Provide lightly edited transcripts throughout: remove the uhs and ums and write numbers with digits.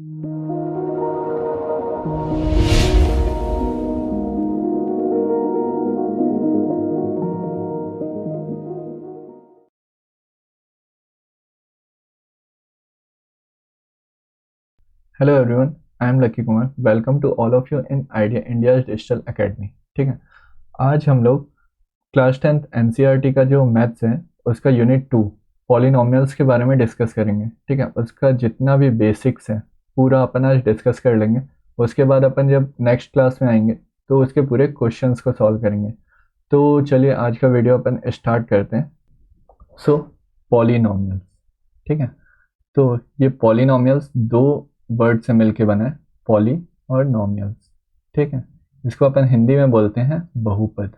Hello everyone, I am Lucky Kumar. Welcome to all of you in Idea India Digital Academy. ठीक है, आज हम लोग क्लास 10th एनसीईआरटी का जो मैथ्स है उसका यूनिट 2 पॉलिनोमियल्स के बारे में डिस्कस करेंगे। ठीक है, उसका जितना भी बेसिक्स है पूरा अपन आज डिस्कस कर लेंगे। उसके बाद अपन जब नेक्स्ट क्लास में आएंगे तो उसके पूरे क्वेश्चंस को सॉल्व करेंगे। तो चलिए आज का वीडियो अपन स्टार्ट करते हैं। सो पॉलिनोमियल्स, ठीक है, तो ये पॉलिनोमियल्स दो वर्ड से मिलके बना है, पॉली और नोमियल्स। ठीक है, इसको अपन हिंदी में बोलते हैं बहुपद।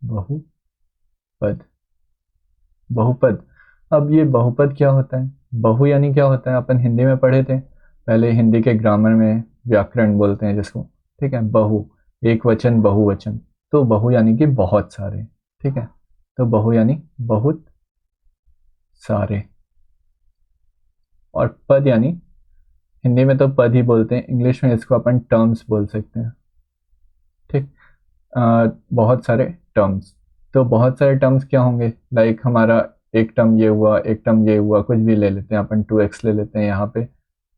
बहुपद, बहुपद। अब ये बहुपद क्या होता है, बहु यानी क्या होता है, अपन हिंदी में पढ़े थे पहले, हिंदी के ग्रामर में व्याकरण बोलते हैं जिसको। ठीक है, बहु एक वचन बहुवचन, तो बहु यानी कि बहुत सारे। ठीक है, तो बहु यानी बहुत सारे, और पद यानी हिंदी में तो पद ही बोलते हैं, इंग्लिश में इसको अपन टर्म्स बोल सकते हैं। ठीक, बहुत सारे टर्म्स। तो बहुत सारे टर्म्स क्या होंगे, लाइक हमारा एक टर्म ये हुआ, एक टर्म ये हुआ, कुछ भी ले लेते हैं अपन, 2x ले लेते हैं, यहाँ पे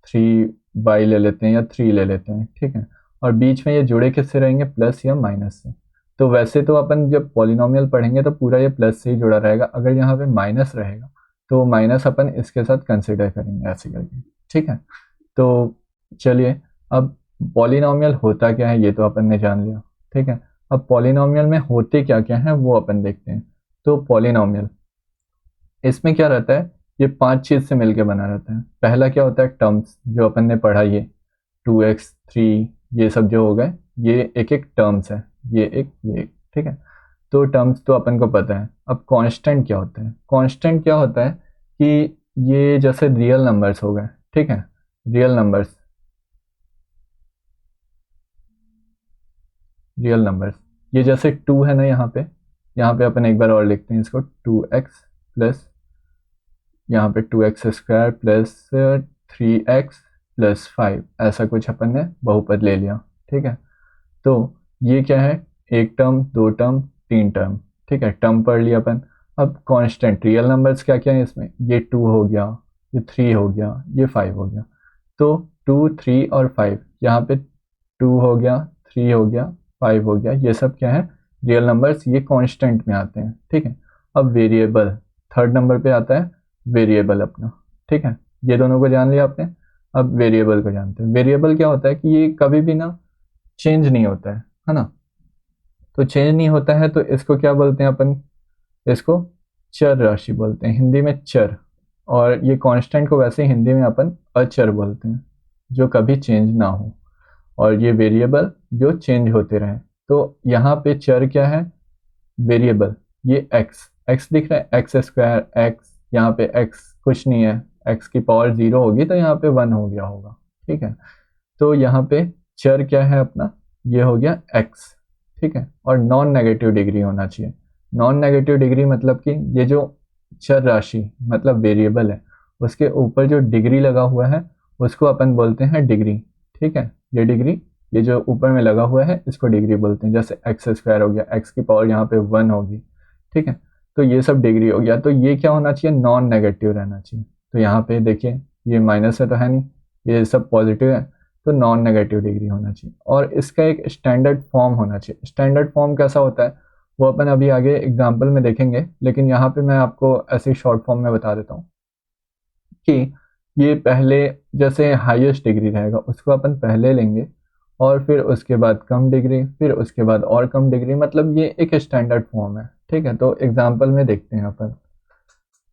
3y ले लेते हैं या 3 ले लेते हैं। ठीक है, और बीच में ये जुड़े किससे रहेंगे, प्लस या माइनस से। तो वैसे तो अपन जब पॉलिनोमियल पढ़ेंगे तो पूरा ये प्लस से ही जुड़ा रहेगा, अगर यहाँ पे माइनस रहेगा तो माइनस अपन इसके साथ कंसिडर करेंगे ऐसे करके। ठीक है, तो चलिए, अब पॉलिनोमियल होता क्या है ये तो अपन ने जान लिया। ठीक है, अब पॉलिनोमियल में होते क्या क्या है वो अपन देखते हैं। तो पॉलिनोमियल, इसमें क्या रहता है, ये 5 चीज से मिलके बना रहता है। पहला क्या होता है, टर्म्स, जो अपन ने पढ़ा, ये 2x 3 ये सब जो हो गए, ये एक एक टर्म्स है, ये एक। ठीक है, तो टर्म्स तो अपन को पता है। अब कांस्टेंट क्या होता है, कांस्टेंट क्या होता है कि ये जैसे रियल नंबर्स हो गए। ठीक है, रियल नंबर्स, रियल नंबर्स, ये जैसे 2 है ना, यहाँ पे अपन एक बार और लिखते हैं इसको, 2x प्लस यहाँ पे 2x² प्लस 3x प्लस 5, ऐसा कुछ अपन ने बहुपद ले लिया। ठीक है, तो ये क्या है, एक टर्म, दो टर्म, तीन टर्म। ठीक है, टर्म पढ़ लिया अपन। अब कांस्टेंट रियल नंबर्स क्या क्या है इसमें, ये 2 हो गया, ये 3 हो गया, ये 5 हो गया। तो 2 3 और 5, यहाँ पे 2 हो गया, 3 हो गया, 5 हो गया, ये सब क्या है, रियल नंबर्स, ये कांस्टेंट में आते हैं। ठीक है, अब वेरिएबल थर्ड नंबर पे आता है, वेरिएबल अपना। ठीक है, ये दोनों को जान लिया आपने। अब वेरिएबल को जानते हैं। वेरिएबल क्या होता है कि ये कभी भी ना चेंज नहीं होता है ना। तो चेंज नहीं होता है तो इसको क्या बोलते हैं अपन, इसको चर राशि बोलते हैं, हिंदी में चर। और ये कांस्टेंट को वैसे हिंदी में अपन अचर बोलते हैं, जो कभी चेंज ना हो। और ये वेरिएबल जो चेंज होते रहे। तो यहाँ पे चर क्या है, वेरिएबल, ये एक्स दिख रहा है, x² एक्स, यहाँ पे x कुछ नहीं है, x की पावर 0 होगी तो यहाँ पे 1 हो गया होगा। ठीक है, तो यहाँ पे चर क्या है अपना, ये हो गया x। ठीक है, और नॉन नेगेटिव डिग्री होना चाहिए। नॉन नेगेटिव डिग्री मतलब कि ये जो चर राशि मतलब वेरिएबल है, उसके ऊपर जो डिग्री लगा हुआ है उसको अपन बोलते हैं डिग्री। ठीक है, ये डिग्री, ये जो ऊपर में लगा हुआ है इसको डिग्री बोलते हैं। जैसे x² हो गया, x की पावर यहाँ पे 1 होगी। ठीक है, तो ये सब डिग्री हो गया। तो ये क्या होना चाहिए, नॉन नेगेटिव रहना चाहिए। तो यहाँ पे देखिए, ये माइनस है तो है नहीं, ये सब पॉजिटिव है, तो नॉन नेगेटिव डिग्री होना चाहिए। और इसका एक स्टैंडर्ड फॉर्म होना चाहिए। स्टैंडर्ड फॉर्म कैसा होता है वो अपन अभी आगे एग्जाम्पल में देखेंगे, लेकिन यहाँ पे मैं आपको ऐसे शॉर्ट फॉर्म में बता देता हूँ कि ये पहले जैसे हाईएस्ट डिग्री रहेगा उसको अपन पहले लेंगे, और फिर उसके बाद कम डिग्री, फिर उसके बाद और कम डिग्री, मतलब ये एक स्टैंडर्ड फॉर्म है। ठीक है, तो एग्जाम्पल में देखते हैं अपन।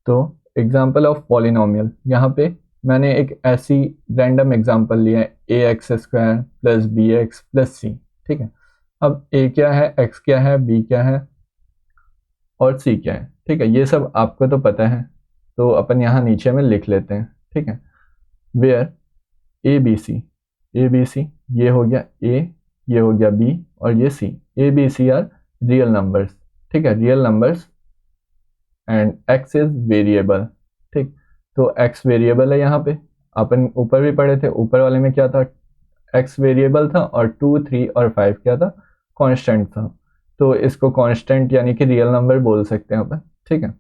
तो एग्जाम्पल ऑफ पॉलिनोमियल, यहाँ पे मैंने एक ऐसी रैंडम एग्जाम्पल लिया है, ax² plus bx plus c। ठीक है, अब a क्या है, x क्या है, b क्या है और c क्या है। ठीक है, ये सब आपको तो पता है, तो अपन यहाँ नीचे में लिख लेते हैं। ठीक है, वेयर ए बी सी, ये हो गया a, ये हो गया b और ये c। A B C are real numbers. ठीक है, real numbers and x is variable. ठीक, तो x वेरिएबल है यहाँ पे, अपन ऊपर भी पढ़े थे, ऊपर वाले में क्या था, x वेरिएबल था और 2, 3 और 5 क्या था, कांस्टेंट था। तो इसको कांस्टेंट यानी कि रियल नंबर बोल सकते हैं अपन, ठीक है।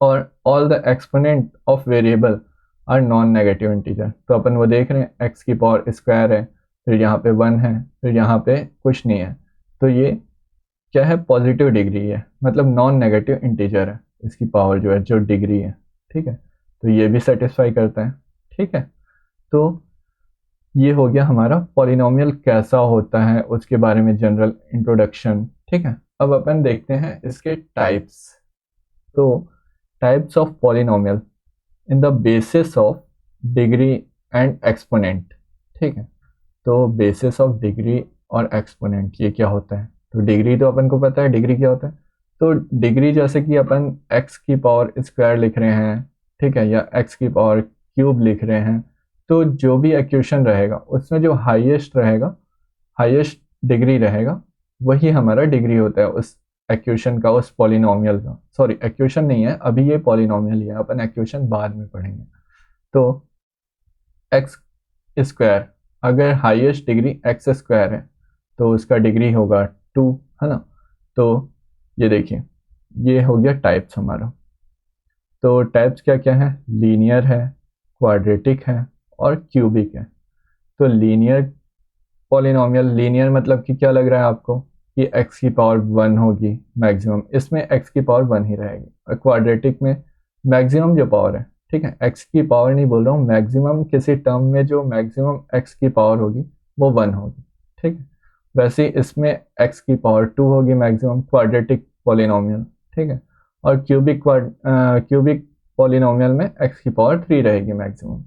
और all the exponent of variable are non negative integer. तो अपन वो देख रहे हैं x की पावर स्क्वायर है, फिर यहाँ पे 1 है, फिर यहाँ पे कुछ नहीं है, तो ये क्या है, पॉजिटिव डिग्री है, मतलब नॉन नेगेटिव इंटीजर है, इसकी पावर जो है, जो डिग्री है, ठीक है। तो ये भी सेटिस्फाई करता है, ठीक है। तो ये हो गया हमारा पॉलिनोमियल कैसा होता है उसके बारे में जनरल इंट्रोडक्शन, ठीक है। अब अपन देखते हैं इसके टाइप्स। तो types of polynomial in the basis of degree and exponent, ठीक है। तो बेसिस ऑफ डिग्री और एक्सपोनेंट ये क्या होता है, तो डिग्री तो अपन को पता है, डिग्री क्या होता है। तो डिग्री जैसे कि अपन x की पावर स्क्वायर लिख रहे हैं, ठीक है, या x की पावर क्यूब लिख रहे हैं, तो जो भी इक्वेशन रहेगा उसमें जो हाईएस्ट रहेगा, हाईएस्ट डिग्री रहेगा, वही हमारा डिग्री होता है उस इक्वेशन का, उस पॉलिनोमियल का। सॉरी, इक्वेशन नहीं है अभी, ये पॉलिनोमियल ही है, अपन इक्वेशन बाद में पढ़ेंगे। तो एक्स स्क्वायर, अगर हाईएस्ट डिग्री एक्स स्क्वायर है तो उसका डिग्री होगा 2, है ना। तो ये देखिए, ये हो गया टाइप्स हमारा। तो टाइप्स क्या क्या है, लीनियर है, क्वाड्रेटिक है और क्यूबिक है। तो लीनियर पॉलिनोमियल, लीनियर मतलब कि क्या लग रहा है आपको, कि x की पावर 1 होगी मैक्सिमम, इसमें x की पावर 1 ही रहेगी। और क्वाड्रेटिक में मैक्सिमम जो पावर है, ठीक है, x की पावर नहीं बोल रहा हूँ, मैक्सिमम किसी टर्म में जो मैक्सिमम x की पावर होगी वो 1 होगी, ठीक है। वैसे इसमें x की पावर 2 होगी मैक्सिमम, क्वाड्रेटिक पॉलिनोमियल, ठीक है। और क्यूबिक पॉलिनोमियल में x की पावर 3 रहेगी मैक्सिमम।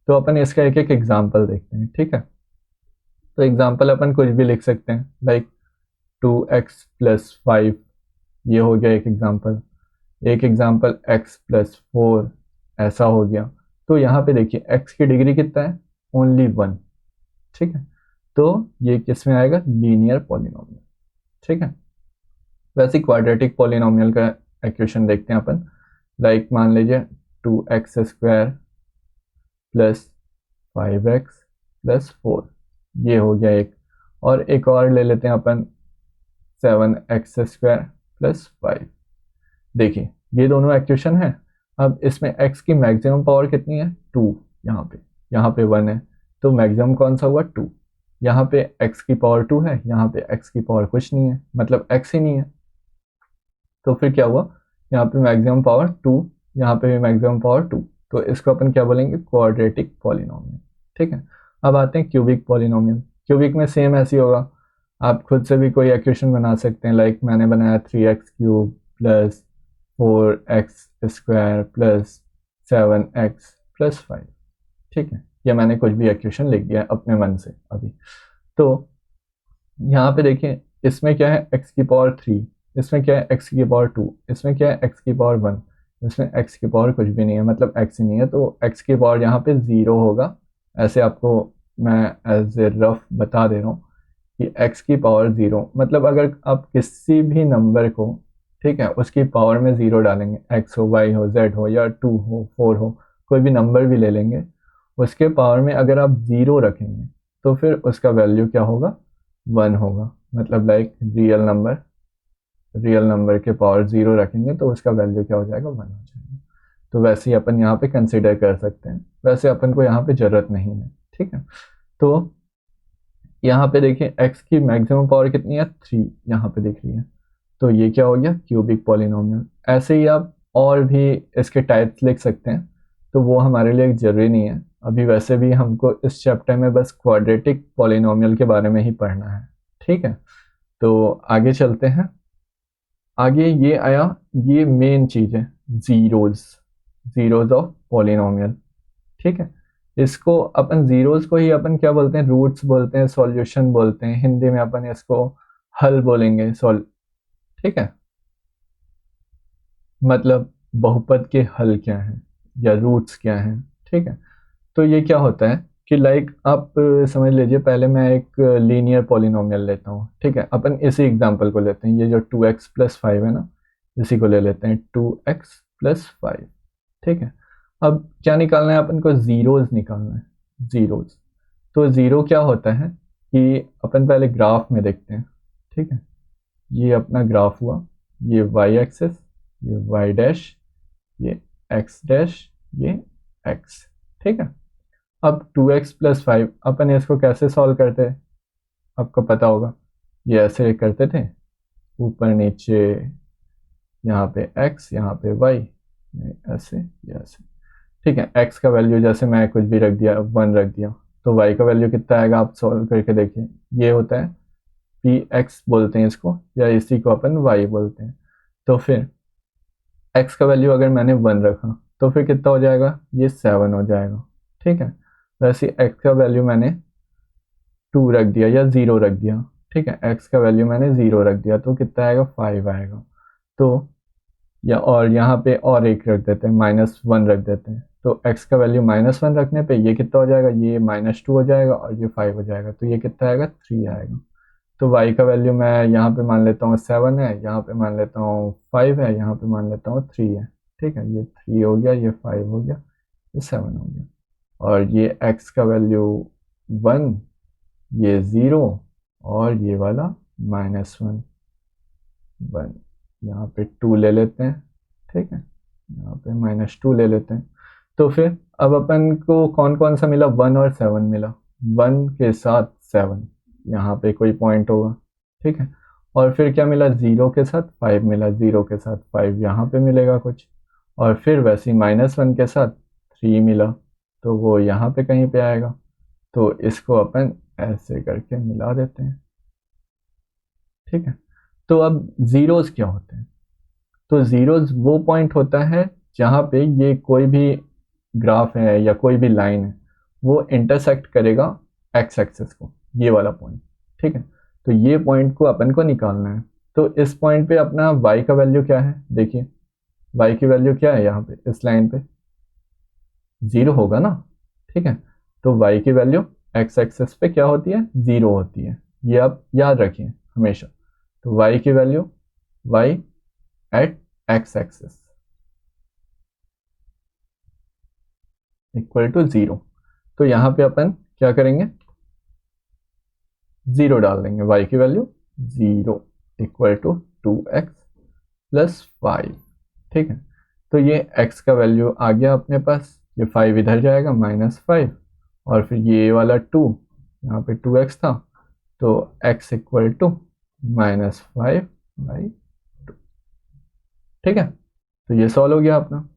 तो अपन इसका एक एक एग्जाम्पल देखते हैं, ठीक है। तो एग्जाम्पल अपन कुछ भी लिख सकते हैं, लाइक 2x+5, ये हो गया एक एग्जाम्पल। एक एग्जाम्पल x+4, ऐसा हो गया। तो यहाँ पे देखिए x की डिग्री कितना है, ओनली 1, ठीक है। तो ये किस में आएगा, लीनियर पॉलिनोमियल, ठीक है। वैसे क्वाड्रेटिक पॉलिनोमियल का इक्वेशन देखते हैं अपन, लाइक मान लीजिए 2x² प्लस 5x+4, ये हो गया एक। और एक और ले लेते हैं अपन, 7x² प्लस 5। देखिए ये दोनों इक्वेशन है। अब इसमें x की मैक्सिमम पावर कितनी है, 2, यहाँ पे 1 है, तो मैक्सिमम कौन सा हुआ, 2। यहाँ पे x की पावर 2 है, यहाँ पे x की पावर कुछ नहीं है, मतलब x ही नहीं है। तो फिर क्या हुआ, यहाँ पे मैक्सिमम पावर 2, यहाँ पे भी मैक्सिमम पावर 2। तो इसको अपन क्या बोलेंगे, क्वाड्रेटिक पॉलिनोमियल, ठीक है। अब आते हैं क्यूबिक पॉलिनोमियल। क्यूबिक में सेम ऐसी होगा, आप खुद से भी कोई इक्वेशन बना सकते हैं, लाइक मैंने बनाया 3x³ plus 4x² plus 7x+5, ठीक है। या मैंने कुछ भी इक्वेशन लिख दिया अपने मन से अभी। तो यहाँ पे देखिए, इसमें क्या है, x की पावर 3, इसमें क्या है, x की पावर 2, इसमें क्या है, x की पावर 1, इसमें x की पावर कुछ भी नहीं है, मतलब x ही नहीं है। तो x की पावर यहाँ पे 0 होगा। ऐसे आपको मैं एज ए रफ बता दे रहा हूँ कि x की पावर 0, मतलब अगर आप किसी भी नंबर को, ठीक है, उसकी पावर में 0 डालेंगे, x हो, y हो, z हो, या 2 हो, 4 हो, कोई भी नंबर भी ले लेंगे, उसके पावर में अगर आप 0 रखेंगे तो फिर उसका वैल्यू क्या होगा, 1 होगा। मतलब लाइक रियल नंबर के पावर 0 रखेंगे तो उसका वैल्यू क्या हो जाएगा, 1 हो जाएगा। तो वैसे ही अपन यहाँ पे कंसिडर कर सकते हैं, वैसे अपन को यहाँ पे ज़रूरत नहीं है, ठीक है। तो यहाँ पे देखिए x की मैक्सिमम पावर कितनी है, 3, यहाँ पे दिख रही है। तो ये क्या हो गया, क्यूबिक पॉलिनोमियल। ऐसे ही आप और भी इसके टाइप्स लिख सकते हैं, तो वो हमारे लिए ज़रूरी नहीं है अभी। वैसे भी हमको इस चैप्टर में बस क्वाड्रेटिक पॉलिनोमियल के बारे में ही पढ़ना है, ठीक है। तो आगे चलते हैं। आगे ये आया, ये मेन चीज़ है, ज़ीरोज़, ज़ीरोज़ ऑफ पॉलिनोमियल, ठीक है। इसको अपन ज़ीरोज़ को ही अपन क्या बोलते हैं, रूट्स बोलते हैं, सॉल्यूशन बोलते हैं, हिंदी में अपन इसको हल बोलेंगे, ठीक है। मतलब बहुपद के हल क्या हैं या रूट्स क्या हैं, ठीक है। तो ये क्या होता है कि लाइक आप समझ लीजिए, पहले मैं एक लीनियर पॉलिनोमियल लेता हूँ, ठीक है। अपन इसी एग्जांपल को लेते हैं, ये जो 2x+5 है ना, इसी को ले लेते हैं, 2x+5, ठीक है। अब क्या निकालना है अपन को, जीरोज निकालना है, जीरोज। तो जीरो क्या होता है कि अपन पहले ग्राफ में देखते हैं, ठीक है। ये अपना ग्राफ हुआ, ये वाई एक्सेस, ये वाई डैश, ये एक्स डैश, ये एक्स, ठीक है। अब 2x+5 अपन इसको कैसे सॉल्व करते हैं, आपको पता होगा, ये ऐसे करते थे, ऊपर नीचे, यहाँ पे x, यहाँ पे y, ऐसे, ये ऐसे, ठीक है। x का वैल्यू जैसे मैं कुछ भी रख दिया, 1 रख दिया, तो y का वैल्यू कितना आएगा, आप सॉल्व करके देखिए। ये होता है px बोलते हैं इसको, या इसी को अपन y बोलते हैं। तो फिर x का वैल्यू अगर मैंने 1 रखा तो फिर कितना हो जाएगा, ये 7 हो जाएगा, ठीक है। वैसे x का वैल्यू मैंने 2 रख दिया या 0 रख दिया, ठीक है। x का वैल्यू मैंने 0 रख दिया तो कितना आएगा, 5 आएगा। तो या और यहाँ पे और एक रख देते हैं, -1 रख देते हैं, तो x का वैल्यू -1 रखने पे ये कितना हो जाएगा, ये -2 हो जाएगा और ये 5 हो जाएगा, तो ये कितना आएगा, 3 आएगा। तो y का वैल्यू मैं यहाँ पे मान लेता हूँ 7 है, यहाँ पे मान लेता हूँ 5 है, यहाँ पे मान लेता हूँ 3 है, ठीक है। ये 3 हो गया, ये 5 हो गया, ये 7 हो गया। और ये x का वैल्यू 1, ये 0, और ये वाला -1, 1, यहाँ पे 2 ले लेते हैं, ठीक है। यहाँ पे -2 ले लेते हैं। तो फिर अब अपन को कौन कौन सा मिला, 1 और 7 मिला, 1 के साथ 7, यहाँ पे कोई पॉइंट होगा, ठीक है। और फिर क्या मिला, 0 के साथ 5 मिला, 0 के साथ 5 यहाँ पे मिलेगा कुछ, और फिर वैसे ही -1 के साथ 3 मिला, तो वो यहाँ पे कहीं पे आएगा। तो इसको अपन ऐसे करके मिला देते हैं, ठीक है। तो अब जीरोस क्या होते हैं, तो जीरोस वो पॉइंट होता है जहाँ पे ये कोई भी ग्राफ है या कोई भी लाइन है वो इंटरसेक्ट करेगा एक्स एक्सिस को, ये वाला पॉइंट, ठीक है। तो ये पॉइंट को अपन को निकालना है। तो इस पॉइंट पे अपना y का वैल्यू क्या है, देखिए y की वैल्यू क्या है, यहाँ पे इस लाइन पे 0 होगा ना, ठीक है। तो y की वैल्यू x एक्सिस पे क्या होती है, 0 होती है, ये आप याद रखिए हमेशा। तो y की value, y at x axis equal to 0। तो यहाँ पे अपन क्या करेंगे, 0 डाल देंगे, y की वैल्यू 0 इक्वल टू 2x+5, ठीक है। तो ये x का वैल्यू आ गया अपने पास, ये 5 इधर जाएगा, -5, और फिर ये वाला 2, यहाँ पे 2x था, तो x इक्वल टू -5/2, ठीक है। तो ये सॉल्व हो गया अपना।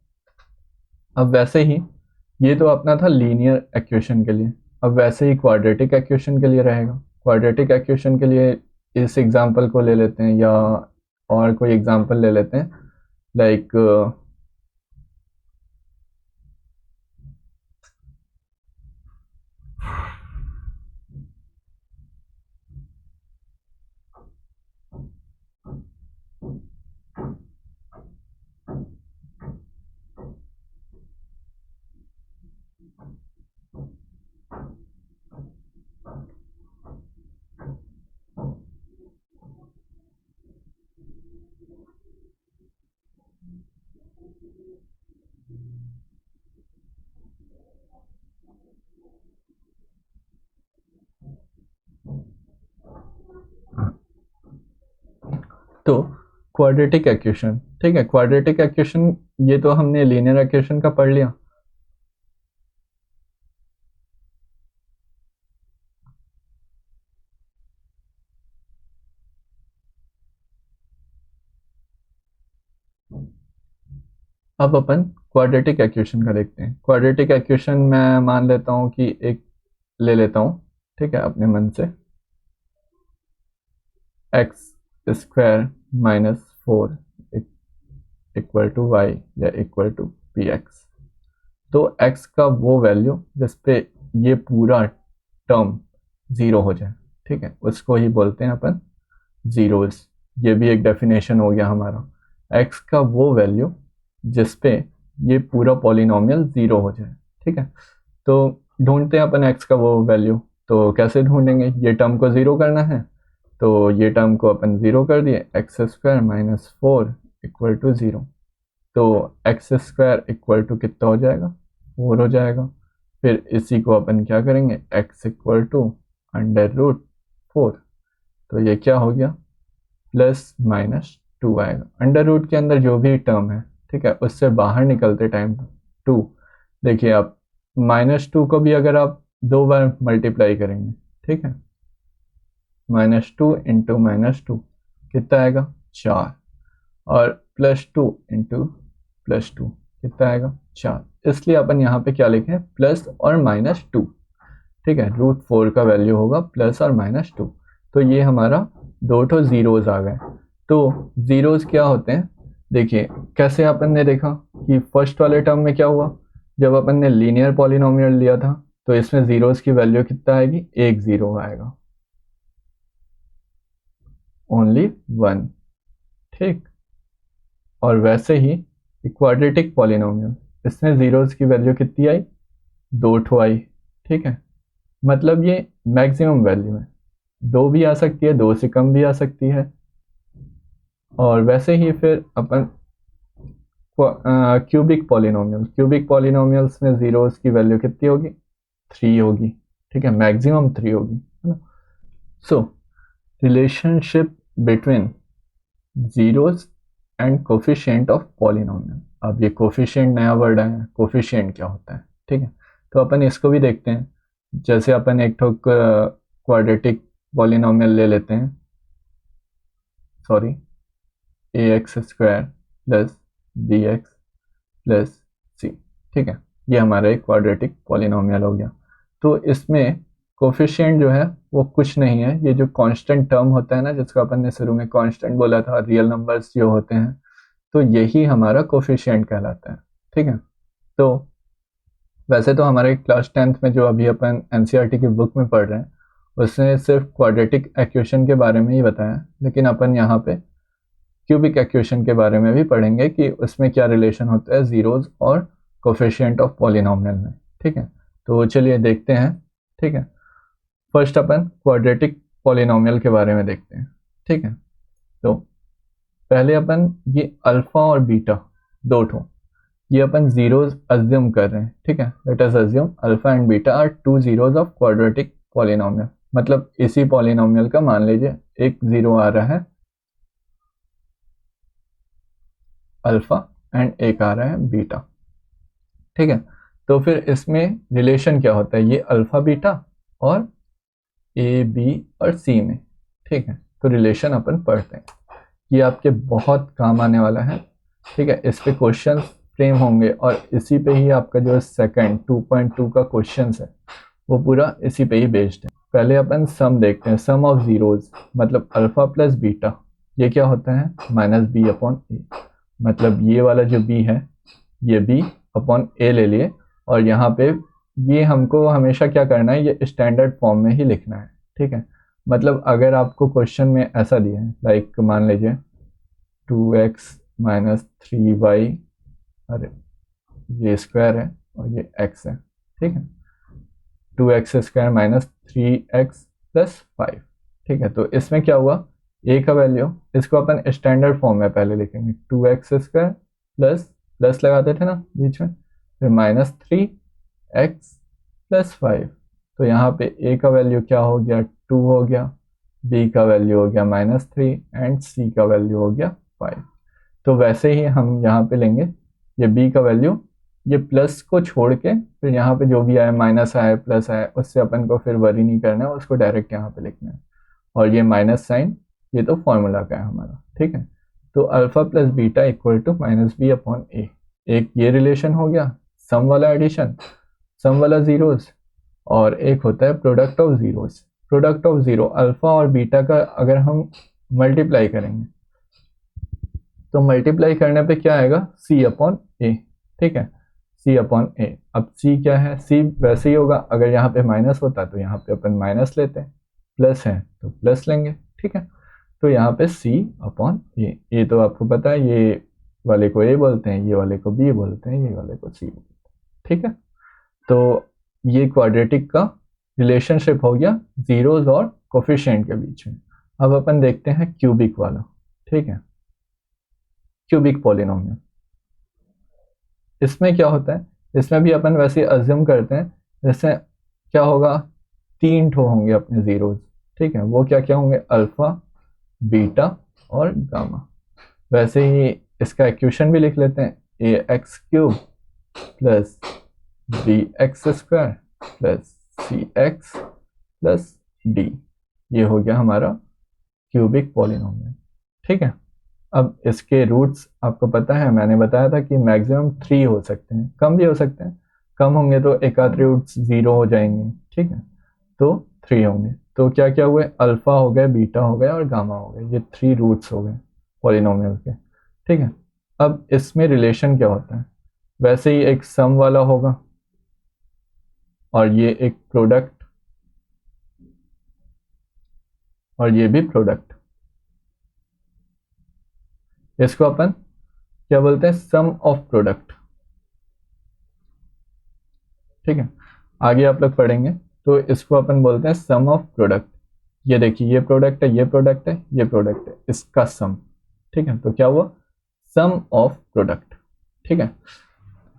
अब वैसे ही ये तो अपना था लीनियर एक्वेशन के लिए, अब वैसे ही क्वाड्रेटिक एक्वेशन के लिए रहेगा। क्वाड्रेटिक एक्वेशन के लिए इस एग्जांपल को ले लेते हैं, या और कोई एग्जांपल ले लेते हैं, लाइक तो क्वाड्रेटिक एक्वेशन, ठीक है। क्वाड्रेटिक एक्वेशन ये तो हमने लीनियर एक्वेशन का पढ़ लिया। अब अपन क्वाड्रेटिक एक्वेशन का देखते हैं। क्वाड्रेटिक एक्वेशन मैं मान लेता हूँ कि एक ले लेता हूँ, ठीक है, अपने मन से, x² - 4 इक्वल टू वाई या इक्वल टू px। तो x का वो वैल्यू जिस पे ये पूरा टर्म 0 हो जाए, ठीक है, उसको ही बोलते हैं अपन जीरोस। ये भी एक डेफिनेशन हो गया हमारा, x का वो वैल्यू जिस पे ये पूरा पॉलिनोमियल 0 हो जाए, ठीक है। तो ढूंढते हैं अपन x का वो वैल्यू, तो कैसे ढूंढेंगे, ये टर्म को 0 करना है, तो ये टर्म को अपन 0 कर दिए, x² - 4 इक्वल टू 0, तो एक्स स्क्वायर इक्वल टू कितना हो जाएगा, 4 हो जाएगा। फिर इसी को अपन क्या करेंगे, एक्स इक्वल टू √4, तो ये क्या हो गया, +-2 आएगा। अंडर रूट के अंदर जो भी टर्म है, ठीक है, उससे बाहर निकलते टाइम 2, देखिए आप -2 को भी अगर आप 2 बार मल्टीप्लाई करेंगे, ठीक है, -2 इंटू -2 कितना आएगा, 4, और +2 इंटू +2 कितना आएगा, 4। इसलिए अपन यहाँ पे क्या लिखें, प्लस और -2, ठीक है, √4 का वैल्यू होगा प्लस और -2। तो ये हमारा 2 जीरोज आ गए। तो जीरोज क्या होते हैं, देखिए कैसे अपन ने देखा कि फर्स्ट वाले टर्म में क्या हुआ, जब अपन ने लीनियर पॉलिनोमियल लिया था तो इसमें जीरोज की वैल्यू कितना आएगी, 1 0 आएगा, ओनली 1, ठीक। और वैसे ही क्वाड्रेटिक पॉलिनोमियल, इसमें जीरोज की वैल्यू कितनी आई, 2 आई, ठीक है, मतलब ये मैक्सिमम वैल्यू है, 2 भी आ सकती है, 2 से कम भी आ सकती है। और वैसे ही फिर अपन क्यूबिक पॉलिनोमियल, क्यूबिक पॉलिनोमियल्स में जीरोस की वैल्यू कितनी होगी, 3 होगी, ठीक है, मैक्सिमम 3 होगी, है ना। So relationship between zeros and coefficient of polynomial. अब ये कोफिशिएंट नया वर्ड आया, कोफिशिएंट क्या होता है, ठीक है, तो अपन इसको भी देखते हैं। जैसे अपन एक ठोक क्वाड्रेटिक पॉलिनोमियल ले लेते हैं, sorry, ax² plus bx plus c, ठीक है, ये हमारा एक क्वाड्रेटिक पॉलिनोमियल हो गया। तो इसमें कोफिशिएंट जो है वो कुछ नहीं है, ये जो कांस्टेंट टर्म होता है ना, जिसको अपन ने शुरू में कांस्टेंट बोला था, रियल नंबर्स जो होते हैं, तो यही हमारा कोफिशिएंट कहलाता है, ठीक है। तो वैसे तो हमारे क्लास 10th में जो अभी अपन एनसीईआरटी की बुक में पढ़ रहे हैं, उसने सिर्फ क्वाड्रेटिक एक्वेशन के बारे में ही बताया, लेकिन अपन यहाँ पे क्यूबिक एक्वेशन के बारे में भी पढ़ेंगे कि उसमें क्या रिलेशन होता है जीरोज और कोफिशिएंट ऑफ पॉलिनोमियल में, ठीक है। तो चलिए देखते हैं, ठीक है। फर्स्ट अपन क्वाड्रेटिक पॉलिनोमियल के बारे में देखते हैं, ठीक है। तो पहले अपन ये अल्फा और बीटा दो ठो, ये अपन जीरोज अज्यूम कर रहे हैं, ठीक है। Let us assume alpha and beta are 2 zeros of quadratic polynomial. मतलब इसी पॉलिनोमियल का मान लीजिए एक जीरो आ रहा है अल्फा एंड एक आ रहा है बीटा, ठीक है। तो फिर इसमें रिलेशन क्या होता है, ये अल्फा बीटा और ए बी और सी में, ठीक है। तो रिलेशन अपन पढ़ते हैं, ये आपके बहुत काम आने वाला है, ठीक है। इस पे क्वेश्चन फ्रेम होंगे और इसी पे ही आपका जो सेकंड 2.2 का क्वेश्चन है वो पूरा इसी पे ही बेस्ड है। पहले अपन सम देखते हैं, सम ऑफ जीरोज, मतलब अल्फा प्लस बीटा, ये क्या होता है, -b/a। मतलब ये वाला जो b है, ये b/a ले लिए, और यहाँ पे ये हमको हमेशा क्या करना है, ये स्टैंडर्ड फॉर्म में ही लिखना है, ठीक है। मतलब अगर आपको क्वेश्चन में ऐसा दिया है, लाइक मान लीजिए 2x - 3y, अरे ये स्क्वायर है और ये x है, ठीक है, 2x² - 3x + 5, ठीक है। तो इसमें क्या हुआ, a का वैल्यू, इसको अपन स्टैंडर्ड फॉर्म में पहले लिखेंगे, 2x² प्लस प्लस लगाते थे ना बीच में, फिर -3x + 5। तो यहाँ पे a का वैल्यू क्या हो गया, 2 हो गया, b का वैल्यू हो गया -3 एंड c का वैल्यू हो गया 5। तो वैसे ही हम यहाँ पे लेंगे ये b का वैल्यू, ये प्लस को छोड़ के फिर यहाँ पे जो भी आए, माइनस आए प्लस आए, उससे अपन को फिर वरी नहीं करना है, उसको डायरेक्ट यहाँ पे लिखना है। और ये माइनस साइन, ये तो फॉर्मूला का है हमारा, ठीक है। तो alpha plus beta equal to -b/a, एक ये रिलेशन हो गया, सम वाला एडिशन, सम वाला जीरोस, और एक होता है product of zeros. Product of zero, alpha और बीटा का अगर हम मल्टीप्लाई करेंगे तो मल्टीप्लाई करने पे क्या आएगा, c/a, ठीक है, c/a। अब c क्या है, c वैसे ही होगा, अगर यहाँ पे माइनस होता तो यहाँ पे अपन माइनस लेते हैं, प्लस है तो प्लस लेंगे, ठीक है। तो यहाँ पे c/a, ये तो आपको पता है, ये वाले को a बोलते हैं, ये वाले को b बोलते हैं, ये वाले को c बोलते हैं, ठीक है। तो ये क्वाड्रेटिक का रिलेशनशिप हो गया जीरोज और कोफिशिएंट के बीच में। अब अपन देखते हैं क्यूबिक वाला, ठीक है, क्यूबिक पॉलिनोमियल। इसमें क्या होता है, इसमें भी अपन वैसे अज्यूम करते हैं जैसे क्या होगा, 3 ठो होंगे अपने जीरोज, ठीक है, वो क्या क्या होंगे, अल्फा, बीटा और गामा। वैसे ही इसका इक्वेशन भी लिख लेते हैं, a x cube plus b x square plus c x plus d, ये हो गया हमारा क्यूबिक पॉलिनोमियल, ठीक है। अब इसके रूट्स आपको पता है, मैंने बताया था कि मैक्सिमम 3 हो सकते हैं, कम भी हो सकते हैं, कम होंगे तो एक आध रूट्स 0 हो जाएंगे, ठीक है, तो 3 होंगे। तो क्या क्या हुए, अल्फा हो गए, बीटा हो गए और गामा हो गए, ये 3 रूट्स हो गए पॉलिनोमियल के, ठीक है। अब इसमें रिलेशन क्या होता है, वैसे ही एक सम वाला होगा और ये एक प्रोडक्ट और ये भी प्रोडक्ट, इसको अपन क्या बोलते हैं, सम ऑफ प्रोडक्ट, ठीक है। आगे आप लोग पढ़ेंगे तो इसको अपन बोलते हैं सम ऑफ प्रोडक्ट। ये देखिए, ये प्रोडक्ट है, ये प्रोडक्ट है, ये प्रोडक्ट है, इसका सम, ठीक है, तो क्या हुआ, सम ऑफ प्रोडक्ट, ठीक है।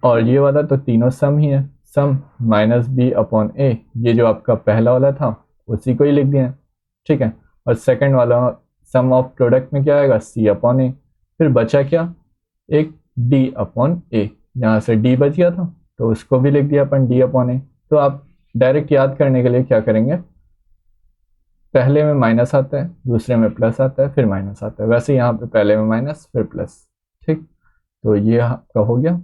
और ये वाला तो तीनों सम ही है, सम माइनस बी अपॉन ए, ये जो आपका पहला वाला था उसी को ही लिख दिया है, ठीक है। और सेकंड वाला सम ऑफ प्रोडक्ट में क्या आएगा, सी अपॉन ए, फिर बचा क्या, एक डी अपॉन ए, यहाँ से डी बच गया था तो उसको भी लिख दिया अपन डी अपॉन ए। तो आप डायरेक्ट याद करने के लिए क्या करेंगे, पहले में माइनस आता है, दूसरे में प्लस आता है, फिर माइनस आता है, वैसे यहाँ पे पहले में माइनस फिर प्लस, ठीक। तो ये आपका हो गया,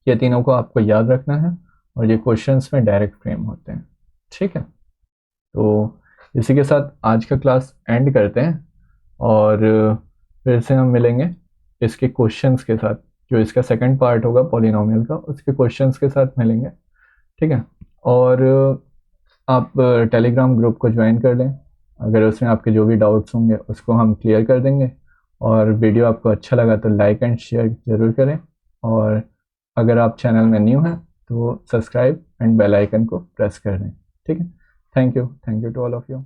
ये तीनों को आपको याद रखना है और ये क्वेश्चंस में डायरेक्ट फ्रेम होते हैं, ठीक है। तो इसी के साथ आज का क्लास एंड करते हैं और फिर से हम मिलेंगे इसके क्वेश्चंस के साथ, जो इसका सेकंड पार्ट होगा पॉलिनोमियल का, उसके क्वेश्चंस के साथ मिलेंगे, ठीक है। और आप टेलीग्राम ग्रुप को ज्वाइन कर लें, अगर उसमें आपके जो भी डाउट्स होंगे उसको हम क्लियर कर देंगे। और वीडियो आपको अच्छा लगा तो लाइक एंड शेयर ज़रूर करें, और अगर आप चैनल में न्यू हैं तो सब्सक्राइब एंड बेल आइकन को प्रेस कर दें, ठीक है। Thank you to all of you.